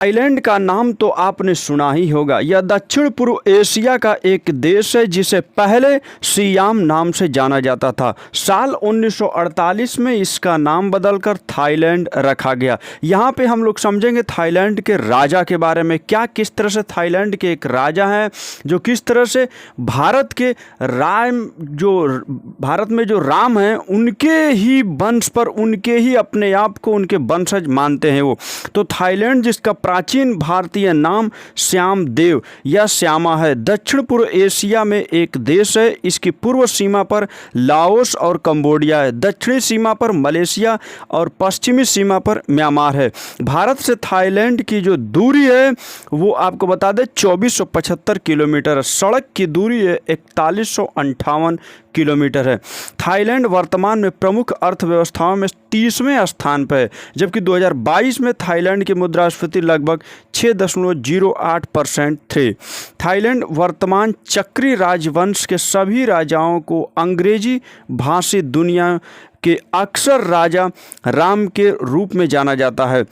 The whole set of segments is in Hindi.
थाईलैंड का नाम तो आपने सुना ही होगा। यह दक्षिण पूर्व एशिया का एक देश है जिसे पहले सियाम नाम से जाना जाता था। साल 1948 में इसका नाम बदलकर थाईलैंड रखा गया। यहाँ पे हम लोग समझेंगे थाईलैंड के राजा के बारे में, क्या किस तरह से थाईलैंड के एक राजा हैं जो किस तरह से भारत के भारत में जो राम हैं उनके ही वंश पर, उनके ही अपने आप को उनके वंशज मानते हैं वो। तो थाईलैंड जिसका प्राचीन भारतीय नाम श्याम देव या श्यामा है, दक्षिण पूर्व एशिया में एक देश है। इसकी पूर्व सीमा पर लाओस और कंबोडिया है, दक्षिणी सीमा पर मलेशिया और पश्चिमी सीमा पर म्यांमार है। भारत से थाईलैंड की जो दूरी है वो आपको बता दें 2475 किलोमीटर, सड़क की दूरी है 4158 किलोमीटर है। थाईलैंड वर्तमान में प्रमुख अर्थव्यवस्थाओं में 30वें स्थान पर है, जबकि 2022 में थाईलैंड की मुद्रास्फीति लगभग 6.08% थे। थाईलैंड वर्तमान चक्री राजवंश के सभी राजाओं को अंग्रेजी भाषी दुनिया के अक्सर राजा राम के रूप में जाना जाता है,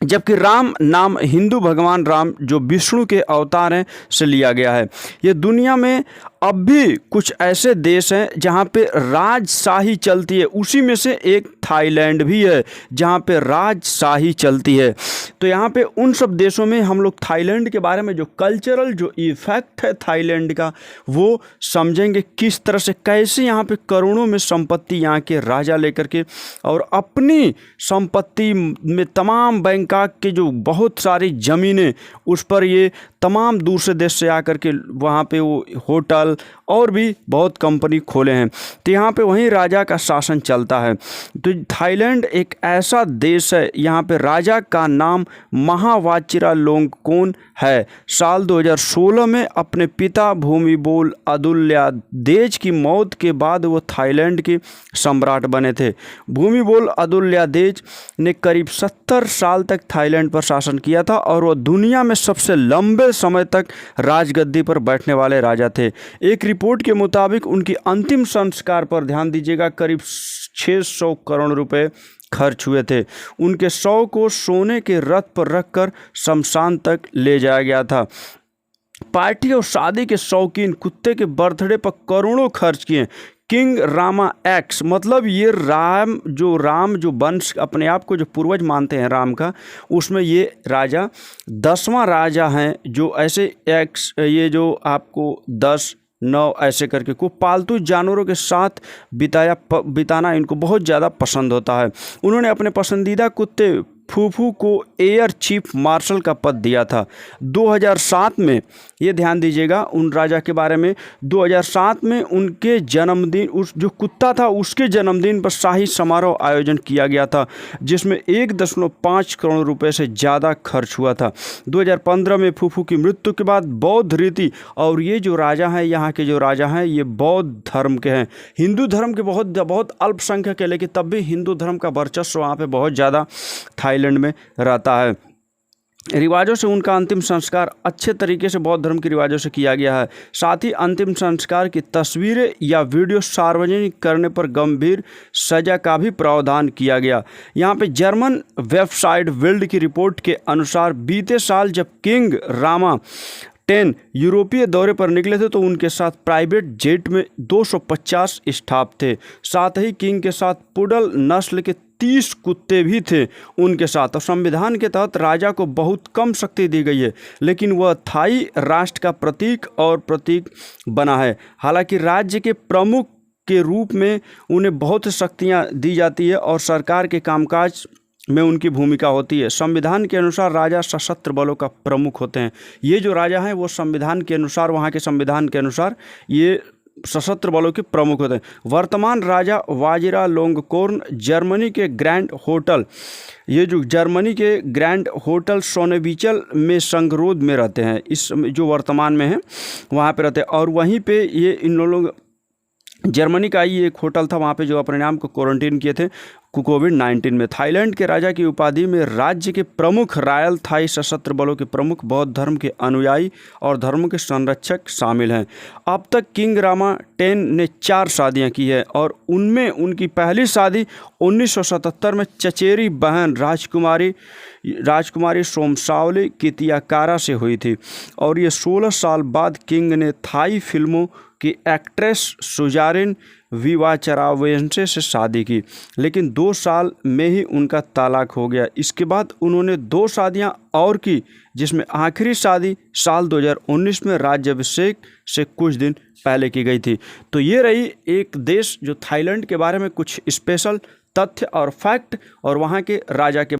जबकि राम नाम हिंदू भगवान राम जो विष्णु के अवतार हैं से लिया गया है। ये दुनिया में अब भी कुछ ऐसे देश हैं जहाँ पे राजशाही चलती है, उसी में से एक थाईलैंड भी है जहाँ पे राजशाही चलती है। तो यहाँ पे उन सब देशों में हम लोग थाईलैंड के बारे में जो कल्चरल जो इफ़ेक्ट है थाईलैंड का वो समझेंगे, किस तरह से कैसे यहाँ पे करोड़ों में संपत्ति यहाँ के राजा लेकर के और अपनी संपत्ति में तमाम बैंकॉक के जो बहुत सारी ज़मीनें उस पर ये तमाम दूसरे देश से आकर के वहाँ पे वो होटल और भी बहुत कंपनी खोले हैं। तो यहाँ पे वहीं राजा का शासन चलता है। तो थाईलैंड एक ऐसा देश है, यहाँ पे राजा का नाम महावाचिरालोंगकोर्न है। साल 2016 में अपने पिता भूमिबोल अदुल्यादेज की मौत के बाद वो थाईलैंड के सम्राट बने थे। भूमिबोल अदुल्यादेज ने करीब 70 साल तक थाईलैंड पर शासन किया था और वो दुनिया में सबसे लंबे समय तक राजगद्दी पर बैठने वाले राजा थे। एक रिपोर्ट के मुताबिक उनकी अंतिम संस्कार पर ध्यान दीजिएगा करीब 600 करोड़ रुपए खर्च हुए थे। उनके शव को सोने के रथ पर रखकर शमशान तक ले जाया गया था। पार्टी और शादी के शौकीन कुत्ते के बर्थडे पर करोड़ों खर्च किए। किंग रामा एक्स मतलब ये राम जो वंश अपने आप को जो पूर्वज मानते हैं राम का, उसमें ये राजा 10वां राजा हैं जो ऐसे एक्स ये जो आपको 10 9 ऐसे करके को पालतू जानवरों के साथ बिताना इनको बहुत ज़्यादा पसंद होता है। उन्होंने अपने पसंदीदा कुत्ते फूफू को एयर चीफ मार्शल का पद दिया था। 2007 में, ये ध्यान दीजिएगा उन राजा के बारे में, 2007 में उनके जन्मदिन, उस जो कुत्ता था उसके जन्मदिन पर शाही समारोह आयोजन किया गया था जिसमें 1.5 करोड़ रुपए से ज़्यादा खर्च हुआ था। 2015 में फूफू की मृत्यु के बाद बौद्ध रीति, और ये जो राजा हैं यहाँ के जो राजा हैं ये बौद्ध धर्म के हैं। हिंदू धर्म के बहुत अल्पसंख्यक है, लेकिन तब भी हिंदू धर्म का वर्चस्व वहाँ पर बहुत ज़्यादा थाईलैंड में रहता है। रिवाजों से उनका अंतिम संस्कार अच्छे तरीके से बौद्ध धर्म के रिवाजों से किया गया है। साथ ही अंतिम संस्कार की तस्वीरें या वीडियो सार्वजनिक करने पर गंभीर सजा का भी प्रावधान किया गया। यहाँ पे जर्मन वेबसाइट बिल्ड की रिपोर्ट के अनुसार बीते साल जब किंग रामा 10 यूरोपीय दौरे पर निकले थे तो उनके साथ प्राइवेट जेट में 250 स्टाफ थे। साथ ही किंग के साथ पुडल नस्ल के 30 कुत्ते भी थे उनके साथ। और संविधान के तहत राजा को बहुत कम शक्ति दी गई है, लेकिन वह थाई राष्ट्र का प्रतीक बना है। हालांकि राज्य के प्रमुख के रूप में उन्हें बहुत शक्तियां दी जाती है और सरकार के कामकाज में उनकी भूमिका होती है। संविधान के अनुसार राजा सशस्त्र बलों का प्रमुख होते हैं। ये जो राजा हैं वो संविधान के अनुसार, वहाँ के संविधान के अनुसार ये सशस्त्र बलों के प्रमुख होते हैं। वर्तमान राजा वाजिरालोंगकोर्न जर्मनी के ग्रैंड होटल सोनेबिचल में संगरोध में रहते हैं। इस जो वर्तमान में है वहाँ पे रहते हैं। और वहीं पे ये इन लोग जर्मनी का ही एक होटल था, वहाँ पे जो अपने नाम को क्वारंटीन किए थे। कोविड-19 में। थाईलैंड के राजा की उपाधि में राज्य के प्रमुख रॉयल थाई सशस्त्र बलों के प्रमुख, बौद्ध धर्म के अनुयायी और धर्म के संरक्षक शामिल हैं। अब तक किंग रामा 10 ने 4 शादियां की है और उनमें उनकी पहली शादी 1977 में चचेरी बहन राजकुमारी सोमसावली कितियाकारा से हुई थी और ये 16 साल बाद किंग ने थाई फिल्मों की एक्ट्रेस सुजारिन विवाचरावेंसे से शादी की, लेकिन 2 साल में ही उनका तलाक हो गया। इसके बाद उन्होंने 2 शादियां और की, जिसमें आखिरी शादी साल 2019 में राज्याभिषेक से कुछ दिन पहले की गई थी। तो ये रही एक देश जो थाईलैंड के बारे में कुछ स्पेशल तथ्य और फैक्ट और वहाँ के राजा के